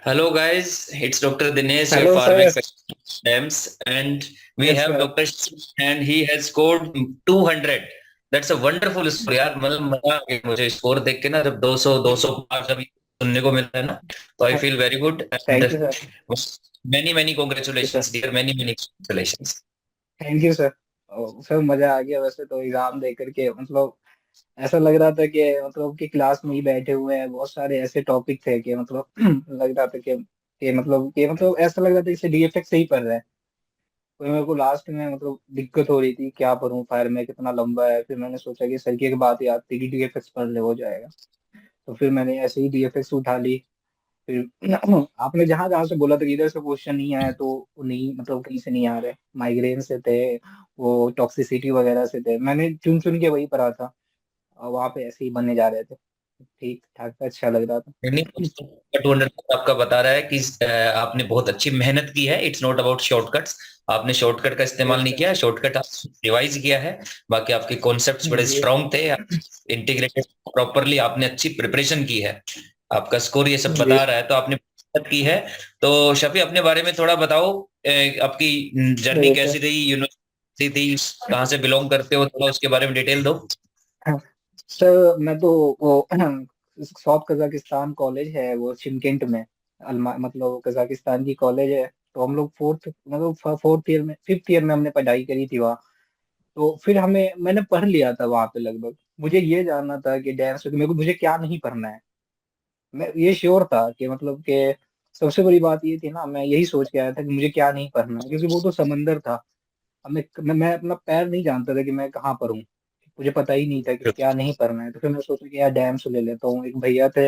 Hello, guys. It's Dr. Dinesh, your hello sir. pharmac STEMS, and we yes have sir. Dr. and he has scored 200. That's a wonderful score, यार। मतलब मजा आ गया मुझे score देख के ना, जब 200 205 अभी सुनने को मिलता है ना, तो I feel very good and thank you sir. Many many yes sir. Congratulations dear, many many congratulations. Thank you sir. Sir मजा आ गया वैसे तो एग्जाम दे करके मतलब ऐसा लग रहा था कि मतलब कि क्लास में ही बैठे हुए हैं, बहुत सारे ऐसे टॉपिक थे कि मतलब लग रहा था कि ऐसा लग रहा था कि डीएफएक्स से ही पढ़ रहे हैं। तो मेरे को लास्ट में मतलब दिक्कत हो रही थी क्या पढूं, फायर में कितना लंबा है। फिर मैंने सोचा कि सर की एक बात याद थी कि डीएफएक्स पढ़ ले हो जाएगा। तो फिर मैंने ऐसे ही डीएफएक्स उठा ली। फिर आपने जहां जहां से बोला था कि इधर से क्वेश्चन नहीं आया, तो वो नहीं मतलब कहीं से नहीं आ रहे। माइग्रेन से थे, वो टॉक्सिसिटी वगैरह से थे, मैंने चुन चुन के वही पढ़ा था। और वहां पे ऐसे ही बनने जा रहे थे। ठीक ठाक अच्छा लग रहा था। नहीं, 200 आपका बता रहा है कि आपने बहुत अच्छी मेहनत की है। It's not about shortcuts. आपने शॉर्टकट का इस्तेमाल यस नहीं सर। किया, शॉर्टकट आप रिवाइज किया है। बाकी आपके कॉन्सेप्ट्स बड़े जी। स्ट्रांग थे, इंटीग्रेटेड प्रॉपरली, आपने अच्छी प्रिपरेशन की है। आपका स्कोर ये सब जी बता रहा है, तो आपने मेहनत की है। तो शफी, अपने बारे में थोड़ा बताओ। आपकी जर्नी सर। कैसी रही, यूनिवर्सिटी थी, कहाँ से बिलोंग करते हो, थोड़ा उसके बारे में डिटेल दो। सर मैं तो वो साउथ कजाकिस्तान कॉलेज है वो शिमकेंट में। मतलब कजाकिस्तान की कॉलेज है। तो हम लोग फोर्थ ईयर में फिफ्थ ईयर में हमने पढ़ाई करी थी वहाँ। तो फिर हमें मैंने पढ़ लिया था वहां पे लगभग। मुझे ये जानना था कि डैंस में मुझे क्या नहीं पढ़ना है। मैं ये श्योर था कि मतलब कि सबसे बड़ी बात ये थी ना, मैं यही सोच के आया था कि मुझे क्या नहीं पढ़ना है, क्योंकि वो तो समंदर था। अब मैं अपना पैर नहीं जानता था कि मैं कहाँ पर हूँ। मुझे पता ही नहीं था कि क्या नहीं करना है। तो फिर मैं सोचा कि यार डैम्स ले लेता हूँ। एक भैया थे,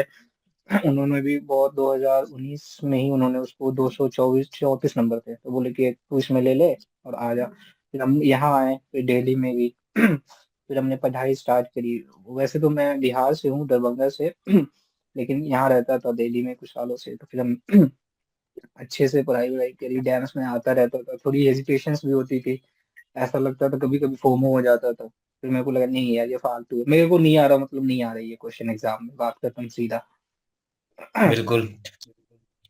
उन्होंने भी बहुत 2019 में ही उन्होंने उसको 224 नंबर थे, तो बोले कि तू इसमें ले ले और आ जा। फिर हम यहाँ आए, फिर दिल्ली में भी फिर हमने पढ़ाई स्टार्ट करी। वैसे तो मैं बिहार से हूँ, दरभंगा से लेकिन यहाँ रहता था दिल्ली में कुछ सालों से। तो फिर हम अच्छे से पढ़ाई वढ़ाई करी, डैम्स में आता रहता था। थोड़ी हेजिटेशंस भी होती थी, ऐसा लगता था कभी कभी फोमो हो जाता था। फिर मेरे को लगा नहीं यार ये फालतू है, मेरे को नहीं आ रहा मतलब नहीं आ रही है क्वेश्चन एग्जाम में, बात खत्म सीधा। बिल्कुल।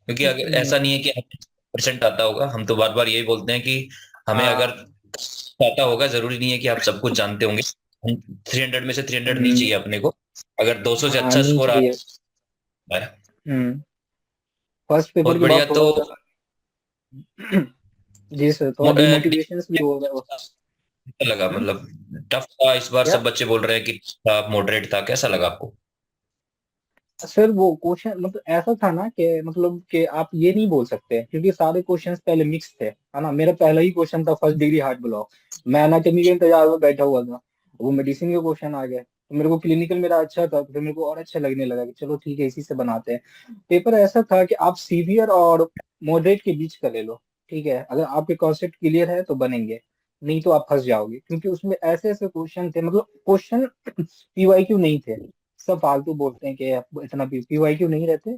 क्योंकि अगर ऐसा नहीं है कि 100% आता होगा, हम तो बार बार यही बोलते हैं कि हमें अगर हाँ। आता होगा, जरूरी नहीं है कि आप सब कुछ जानते होंगे। 300 में से 300 नहीं हम्म, चाहिए अपने को। अगर 200 से हाँ अच्छा नहीं स्कोर आ चाहिए। रहा है, हम्म। फर्स्ट पेपर बहुत के बाद बढ़िया। तो थोड़ा सा जी सर, थोड़ा डिमोटिवेशन भी हो रहा है। कैसा लगा, हम्म, मतलब टफ था इस बार? क्या सब बच्चे बोल रहे हैं कि मॉडरेट था, कैसा लगा आपको? सर, वो क्वेश्चन मतलब ऐसा था ना कि मतलब कि आप ये नहीं बोल सकते, क्योंकि सारे क्वेश्चंस पहले मिक्स थे, है ना। मेरा पहला ही क्वेश्चन था फर्स्ट डिग्री हार्ट ब्लॉक। मैं एनाटॉमी के इंतजार में बैठा हुआ था, वो मेडिसिन के क्वेश्चन आ गए। तो मेरे को क्लिनिकल मेरा अच्छा था, तो फिर मेरे को और अच्छा लगने लगा कि चलो ठीक है इसी से बनाते हैं। पेपर ऐसा था कि आप सीवियर और मॉडरेट के बीच का ले लो, ठीक है। अगर आपके कॉन्सेप्ट क्लियर है तो बनेंगे, नहीं तो आप फंस जाओगे, क्योंकि उसमें ऐसे ऐसे क्वेश्चन थे। मतलब क्वेश्चन पीवाईक्यू नहीं थे। सब फालतू बोलते हैं कि इतना पीवाईक्यू नहीं रहते,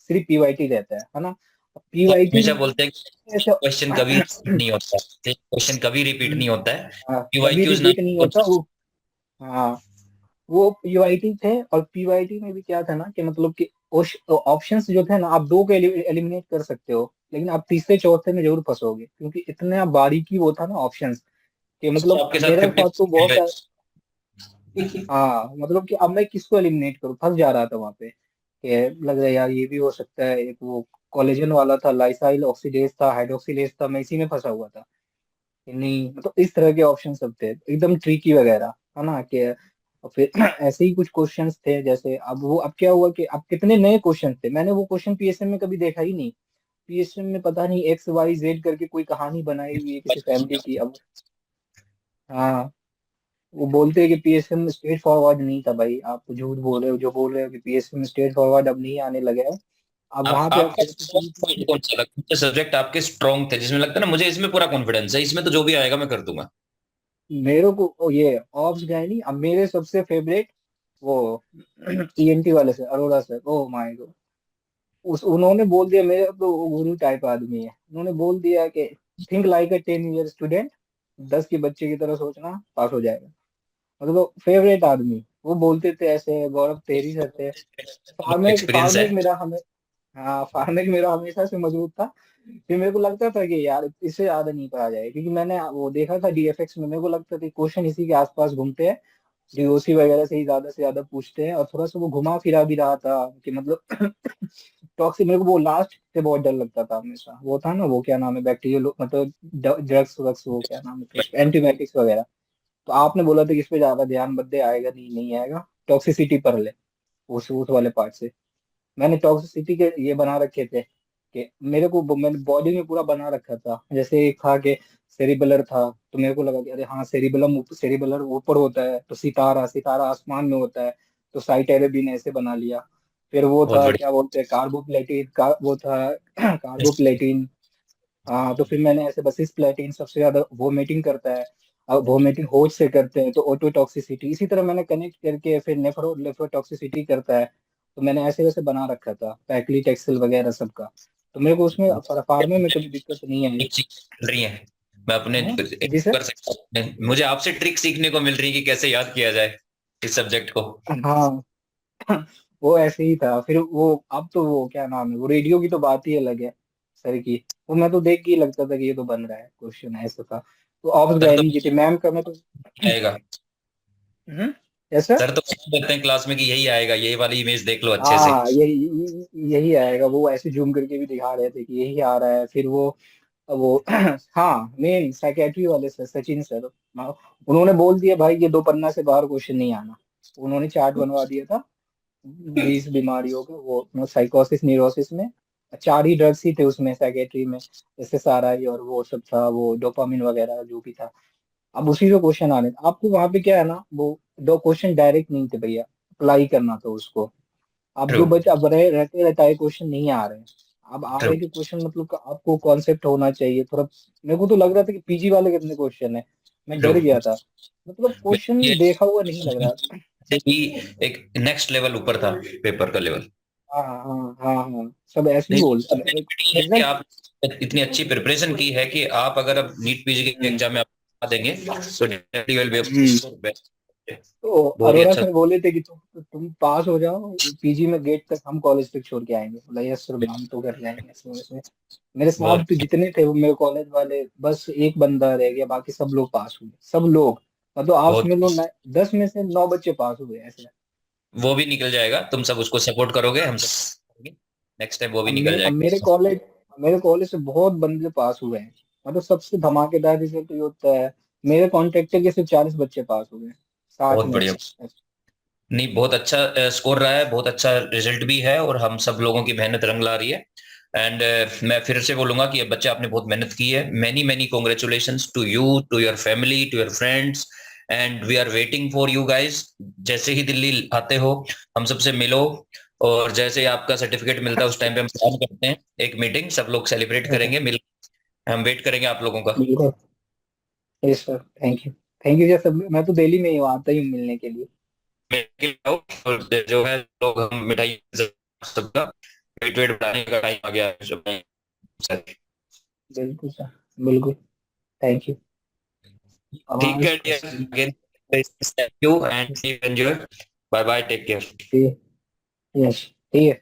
सिर्फ पीवाईटी रहता है ना। तो पीवाईटी हमेशा में बोलते हैं कि ऐसे क्वेश्चन कभी रिपीट नहीं होता, क्वेश्चन कभी रिपीट नहीं होता है। हाँ, कभी पीवाईक्यूज रिपीट नहीं नाम होता वो। हाँ, वो पीवाईटी थे। और पीवाईटी में भी क्या था ना कि मतलब कि ऑप्शंस जो थे ना, आप दो के एलिमिनेट कर सकते हो, लेकिन आप तीसरे चौथे में जरूर फंसोगे, क्योंकि इतना बारीकी वो था ना ऑप्शंस कि तो मतलब आपके साथ मेरे फिफ्टी साथ तो बहुत सारे। परसेंट हाँ, मतलब कि अब मैं किसको एलिमिनेट करूँ, फंस जा रहा था वहां पे कि लग रहा है यार ये भी हो सकता है। एक वो कोलेजन वाला था, लाइसाइल ऑक्सीडेज था, हाइड्रोक्सिलेज था, मैं इसी में फंसा हुआ था कि नहीं। मतलब इस तरह के ऑप्शन सब थे एकदम ट्रिकी वगैरह, है ना कि। और फिर ऐसे ही कुछ क्वेश्चंस थे, जैसे अब क्या हुआ कि अब कितने नए क्वेश्चन थे, मैंने वो क्वेश्चन पीएसएम में कभी देखा ही नहीं। पीएसएम में पता नहीं एक्स वाई जेड करके कोई कहानी बनाई हुई है किसी फैमिली की अब। हाँ, वो बोलते हैं कि पीएसएम में स्ट्रेट फॉरवर्ड नहीं था। भाई आप झूठ बोल रहे हो जो बोल रहे हो कि पीएसएम में स्ट्रेट फॉरवर्ड अब नहीं आने लगा है। अब वहां पे आप आपका स्ट्रॉन्ग पॉइंट सेंसिटिविटी। कौन सा लगा, कौन से सब्जेक्ट आपके स्ट्रॉन्ग थे जिसमें लगता है ना मुझे इसमें पूरा कॉन्फिडेंस है, इसमें तो जो भी आएगा मैं कर दूंगा? मेरे को ये ऑब्स गए नहीं। अब मेरे सबसे फेवरेट वो ईएनटी वाले sir, Arora sir, oh my God. उस उन्होंने बोल दिया, मेरे तो वो गुरु टाइप आदमी है, उन्होंने बोल दिया कि थिंक लाइक अ 10 ईयर स्टूडेंट, 10 के बच्चे की तरह सोचना, पास हो जाएगा। मतलब फेवरेट आदमी वो बोलते थे ऐसे। गौरव तेरी सर थे। फार्मेक एक्सपीरियंस है। फार्मेक मेरा हमें हाँ, फार्मिंग मेरा हमेशा से मजबूत था। फिर मेरे को लगता था कि यार इससे ज्यादा नहीं पढ़ा जाए, क्योंकि मैंने वो देखा था डीएफएक्स में, मेरे को लगता था क्वेश्चन इसी के आसपास घूमते हैं, डीओसी वगैरह से ही ज्यादा से ज्यादा पूछते हैं, और थोड़ा सा वो घुमा फिरा भी रहा था कि मतलब टॉक्सिक, मेरे को वो लास्ट से बहुत डर लगता था हमेशा, वो था ना, वो क्या नाम है, बैक्टीरियल मतलब ड्रग्स वग्स, वो क्या नाम है, एंटीबायोटिक्स वगैरह। तो आपने बोला था कि इस पे ज्यादा ध्यान मत दे, आएगा नहीं, नहीं आएगा, टॉक्सिसिटी पढ़ ले उस वाले पार्ट से। मैंने टॉक्सिसिटी के ये बना रखे थे कि मेरे को मैंने बॉडी में पूरा बना रखा था, जैसे एक था कि सेरिबलर था, तो मेरे को लगा कि अरे हाँ सेरिबलम, सेरिबलर ऊपर होता है, तो सितारा, सितारा आसमान में होता है, तो साइट एरेबिन ऐसे बना लिया। फिर वो बहुत था बढ़िया। क्या बोलते हैं, कार्बोप्लेटिन का वो था कार्बोप्लेटिन। हाँ, तो फिर मैंने ऐसे बसिस प्लेटिन सबसे ज्यादा वोमिटिंग करता है, अब वोमिटिंग होज से करते हैं तो ऑटोटॉक्सिसिटी, इसी तरह मैंने कनेक्ट करके फिर नेफ्रोटॉक्सिसिटी करता है। तो मैंने ऐसे वैसे बना रखा था पैक्लीटेक्सेल वगैरह सबका। तो मेरे को उसमें फार्मा में कभी दिक्कत नहीं आई। ट्रिक मिल रही है, मैं अपने हाँ जी सर। कर सकता हूँ, मुझे आपसे ट्रिक सीखने को मिल रही है कि कैसे याद किया जाए इस सब्जेक्ट को। हाँ वो ऐसे ही था। फिर वो अब तो वो क्या नाम है, वो रेडियो की तो बात ही अलग है सर की। वो मैं तो देख के ही लगता था कि ये तो बन रहा है क्वेश्चन, ऐसा था। तो ऑब्स सर तो गायनी की थी मैम का, मैं तो आएगा, ऐसा। सर तो कहते हैं क्लास में कि यही आएगा, यही वाली इमेज देख लो अच्छे से। हाँ, यही आएगा, वो ऐसे जूम करके भी दिखा रहे थे कि यही आ रहा है। फिर वो हाँ, मेन साइकेट्री वाले सर, सचिन सर, उन्होंने बोल दिया भाई ये दो पन्ना से बाहर क्वेश्चन नहीं आना। उन्होंने चार्ट बनवा दिया था 20 बीमारियों का, वो साइकोसिस न्यूरोसिस में 4 ही ड्रग्स ही थे उसमें साइकेट्री में, जैसे सारा ही और वो सब था, वो डोपामिन वगैरह जो भी था। अब उसी से क्वेश्चन आने आपको वहां पे क्या है ना, वो दो क्वेश्चन डायरेक्ट नहीं थे भैया, अप्लाई करना था उसको। अब ट्रू। जो बच्चे अब रहते रहते आए क्वेश्चन नहीं आ रहे हैं। अब आ ट्रू। रहे के क्वेश्चन मतलब का आपको कॉन्सेप्ट होना चाहिए थोड़ा। मेरे को तो लग रहा था कि पीजी वाले कितने क्वेश्चन है, मैं ट्रू। डर गया था, मतलब क्वेश्चन ये देखा हुआ नहीं लग रहा था। से भी एक नेक्स्ट लेवल ऊपर था पेपर का लेवल। हाँ हाँ हाँ हाँ, सब ऐसे ही नहीं, बोलते सबसे हैं बड़ी है कि एग्जैक्ट। आप इतनी अच्छी प्रिपरेशन की है कि आप अगर अब नीट पीजी के एग्जाम में आप आ देंगे तो डेफिनेटली विल बी तो बहुत ही अरोरा अच्छा। सर बोले थे कि तुम पास हो जाओ पीजी में, गेट तक हम कॉलेज तक छोड़ के आएंगे, बोला यस सर हम तो कर जाएंगे ऐसे वैसे। मेरे साथ बहुत तो जितने थे वो मेरे कॉलेज वाले, बस एक बंदा रह गया, बाकी सब लोग पास हुए, सब लोग। मतलब आप बहुत समझ लो 10 में से 9 बच्चे पास हुए ऐसे। वो भी निकल जाएगा, तुम सब उसको सपोर्ट करोगे, हम सब नेक्स्ट टाइम वो भी निकल अब जाएगा। मेरे कॉलेज से बहुत बंदे पास हुए हैं, मतलब सबसे धमाकेदार रिजल्ट ये होता है। मेरे कॉन्ट्रैक्टर के सिर्फ 40 बच्चे पास हुए, 60 बहुत में बढ़िया। से। नहीं, बहुत अच्छा स्कोर रहा है, बहुत अच्छा रिजल्ट भी है, और हम सब लोगों की मेहनत रंग ला रही है। एंड मैं फिर से बोलूंगा कि ये बच्चे आपने बहुत मेहनत की है, many many congratulations to you, to your family, to your friends, and we are waiting for you guys. जैसे ही दिल्ली आते हो हम सबसे मिलो, और जैसे ही आपका सर्टिफिकेट मिलता है उस टाइम पे हम प्लान करते हैं एक मीटिंग, सब लोग सेलिब्रेट करेंगे मिल, हम वेट करेंगे आप लोगों का। बिल्कुल। Yes sir, thank you. Thank you sir, मैं तो दिल्ली में ही हूँ, आता ही हूँ मिलने के लिए। और जो है लोग हम मिठाई सबका वेट वेट बढ़ाने का टाइम आ गया है सब। बिल्कुल सर, बिल्कुल। Thank you. ठीक आवाज है बस dear, again thank you and enjoy. Bye bye, take care. Yes, ठीक है।